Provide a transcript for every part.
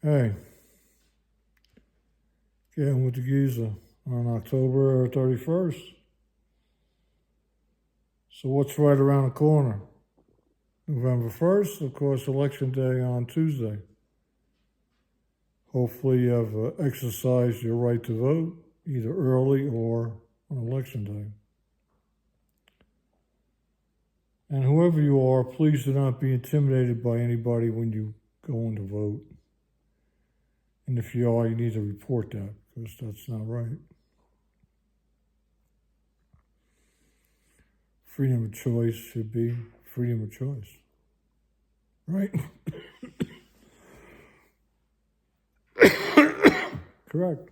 Hey, getting with the geezer on October 31st. So what's right around the corner? November 1st, of course, Election Day on Tuesday. Hopefully you have exercised your right to vote, either early or on Election Day. And whoever you are, please do not be intimidated by anybody when you go in to vote. And if you are, you need to report that, because that's not right. Freedom of choice should be freedom of choice, right? Correct.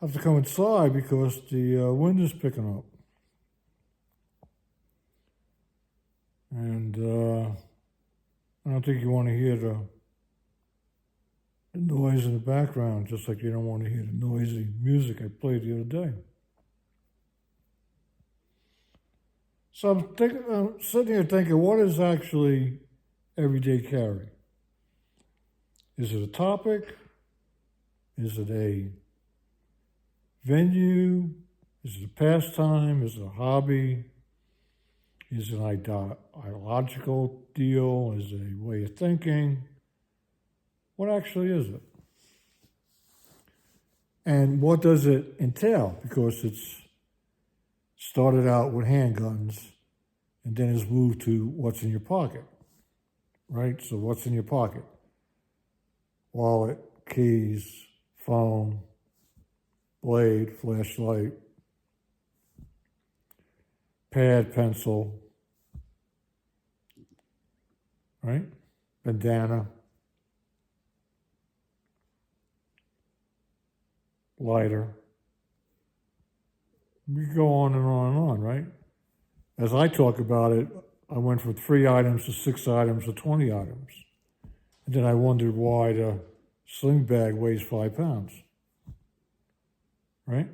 I have to come inside because the wind is picking up. And I don't think you want to hear the noise in the background, just like you don't want to hear the noisy music I played the other day. So I'm sitting here thinking, what is actually everyday carry? Is it a topic? Is it a venue? Is it a pastime? Is it a hobby? Is it an ideological deal? Is it a way of thinking? What actually is it? And what does it entail? Because it's started out with handguns and then it's moved to what's in your pocket, right? So what's in your pocket? Wallet, keys, phone, blade, flashlight, pad, pencil, right? Bandana, lighter. We go on and on and on, right? As I talk about it, I went from 3 items to 6 items to 20 items. And then I wondered why the sling bag weighs 5 pounds, right?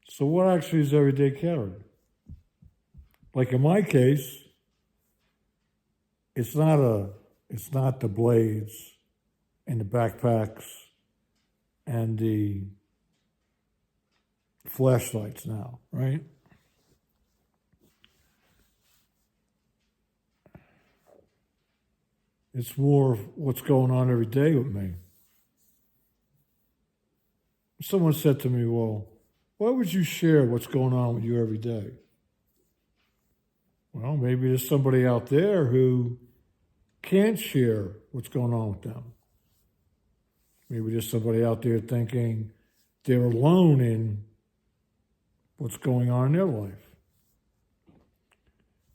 So what actually is everyday carry? Like in my case, it's not the blades and the backpacks and the flashlights now, right? It's more of what's going on every day with me. Someone said to me, well, why would you share what's going on with you every day? Well, maybe there's somebody out there who can't share what's going on with them. Maybe there's somebody out there thinking they're alone in what's going on in their life.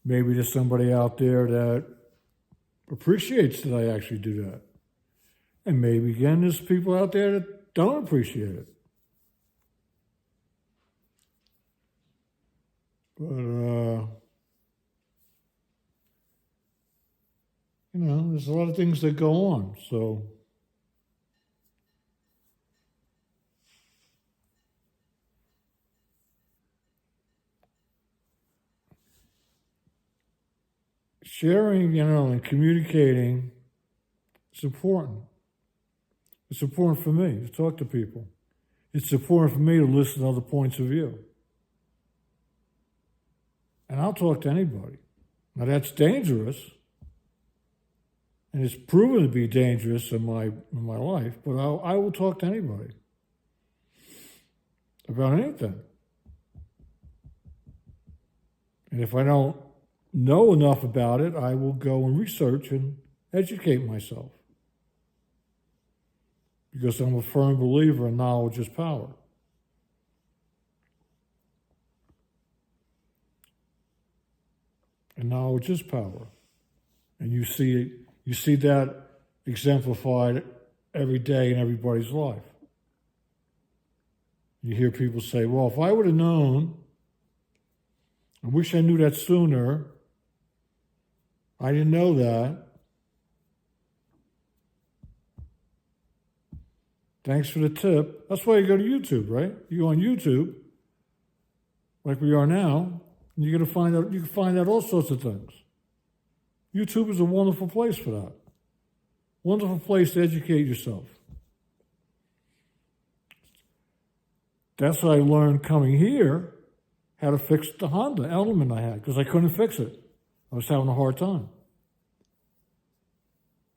Maybe there's somebody out there that appreciates that I actually do that. And maybe, again, there's people out there that don't appreciate it. But, there's a lot of things that go on, so sharing, and communicating is important. It's important for me to talk to people. It's important for me to listen to other points of view. And I'll talk to anybody. Now that's dangerous, and it's proven to be dangerous in my life, but I will talk to anybody about anything. And if I don't know enough about it, I will go and research and educate myself. Because I'm a firm believer in knowledge is power. And knowledge is power. And you see that exemplified every day in everybody's life. You hear people say, well, if I would have known, I wish I knew that sooner. I didn't know that. Thanks for the tip. That's why you go to YouTube, right? You go on YouTube, like we are now, And you're gonna find out. You can find out all sorts of things. YouTube is a wonderful place for that. Wonderful place to educate yourself. That's what I learned coming here, how to fix the Honda Element I had, because I couldn't fix it. I was having a hard time.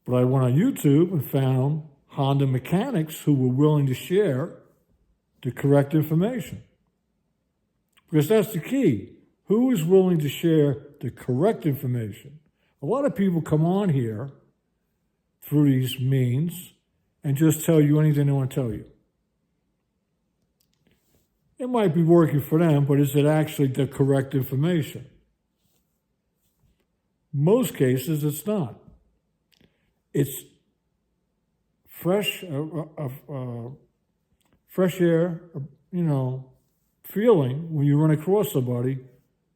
But I went on YouTube and found Honda mechanics who were willing to share the correct information. Because that's the key. Who is willing to share the correct information? A lot of people come on here through these means and just tell you anything they want to tell you. It might be working for them, but is it actually the correct information? Most cases, it's not. It's fresh air, feeling when you run across somebody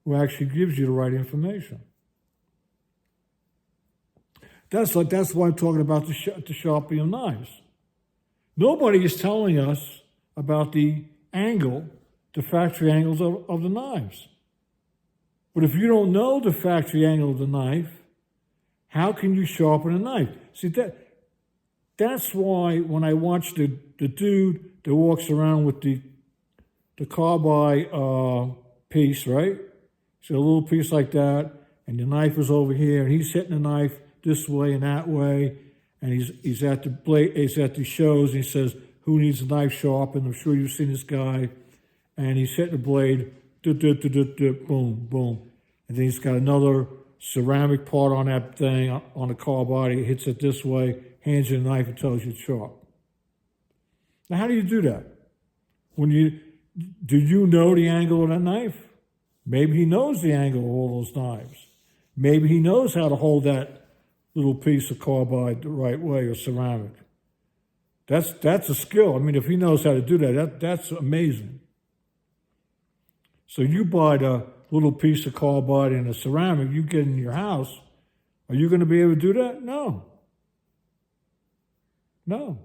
who actually gives you the right information. That's why I'm talking about the sharpening of knives. Nobody is telling us about the factory angles of the knives. But if you don't know the factory angle of the knife, how can you sharpen a knife? See, that's why when I watch the dude that walks around with the carbide piece, right? So a little piece like that, and the knife is over here, and he's hitting the knife this way and that way, and he's at the blade, he's at the shows, and he says, "Who needs a knife sharpened?" I'm sure you've seen this guy, and he's hitting the blade, boom, boom, and then he's got another ceramic part on that thing on the carbide. He hits it this way, hands you the knife, and tells you it's sharp. Now, how do you do that? Do you know the angle of that knife? Maybe he knows the angle of all those knives. Maybe he knows how to hold that little piece of carbide the right way, or ceramic. That's a skill. I mean, if he knows how to do that's amazing. So you buy the little piece of carbide and a ceramic, you get in your house, are you going to be able to do that? No. No.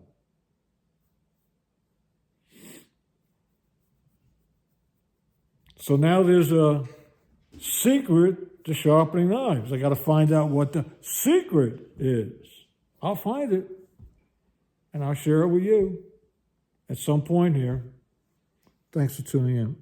So now there's a secret to sharpening knives. I got to find out what the secret is. I'll find it, and I'll share it with you at some point here. Thanks for tuning in.